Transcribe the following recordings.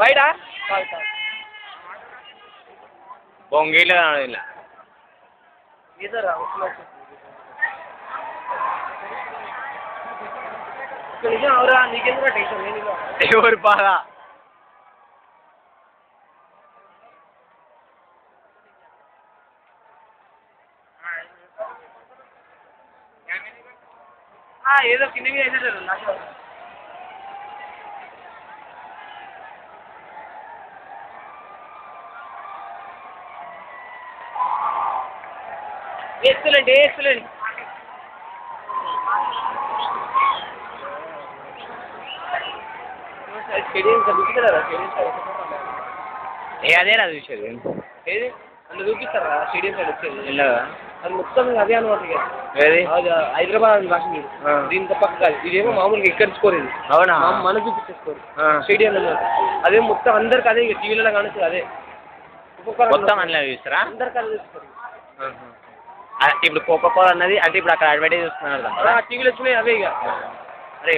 బయట బొంగీలు ఇలా ఇదరా నిజం అవరా నీకెందుకు టెన్షన్ నేను ఎవరి బాధ ఏదో కిందకి వేసేటారు ఎక్సలెంట్ ఎక్సలెంట్ స్టేడియం చూపిస్తారా అదేనా చూసేది ఏది అందులో చూపిస్తారా స్టేడియం సైడ్ వచ్చేది వెళ్ళదా అది మొత్తం అదే అనమాట ఏది హైదరాబాద్ రాసింది దీంతో పక్క ఇదేమో మామూలుగా ఇక్కడ స్కోర్ ఇది అవునా మనం చూపించే స్కోర్ స్టేడియంలో అదే మొత్తం అందరికి అదే టీవీలో కానిస్తుంది అదే మొత్తం అందులో చూస్తారా అందరికి అదే చూస్తారు ఇప్పుడు కోకో కోలా అన్నది అంటే ఇప్పుడు అక్కడ అడ్వర్టైజ్ చూస్తున్నారు టీవీలో వచ్చినాయి అవే ఇక అరే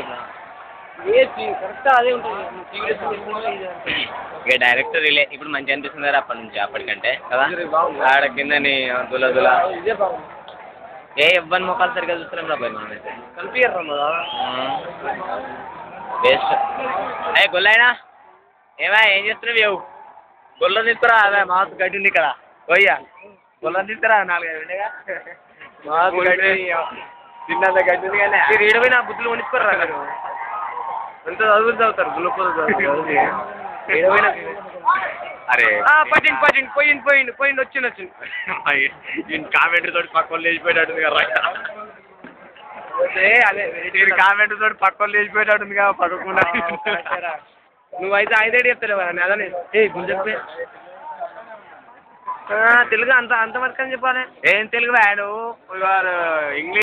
ఏ కరెక్ట్గా అదే ఉంటుంది టీవీలో ఇక డైరెక్ట్ రిలే ఇప్పుడు మంచిగా అనిపిస్తుంది కదా అప్పటి నుంచి అప్పటికంటే కదా ఆడ కిందని దుల దుల ఇదే బాగుంది ఏ ఇవ్వని మొక్కలు సరిగ్గా చూస్తున్నాం రాబాయి మనమైతే కనిపించరా బెస్ట్ ఏ గొల్లైనా ఏమా ఏం చేస్తున్నావు ఏవు గొల్లం తీసుకురా అదే మాకు గడ్డి ఉంది ఇక్కడ పోయ్యా గొల్లం తీసుకురా 4-5 ఉండేగా మాకు గడ్డి తిన్నంత గడ్డి ఉంది కానీ మీరు ఏడవైనా బుద్ధులు కొనిచ్చుకోరా మీరు ఎంత చదువులు చదువుతారు గుల్లపోదు ఏడవైనా అరే పోయింది వచ్చింది కామెంట్ తోటి పక్కన లేచిపోయేటట్టుంది కదా అదే కామెంట్ తోటి పక్కన లేచిపోయేటట్టుంది కదా పక్కకుండా నువ్వైతే 5 చెప్తావు కదా అదే గుంజ చెప్పే తెలుగు అంత వరకు అని చెప్పాలి ఏం తెలుగు వాడు ఇంగ్లీష్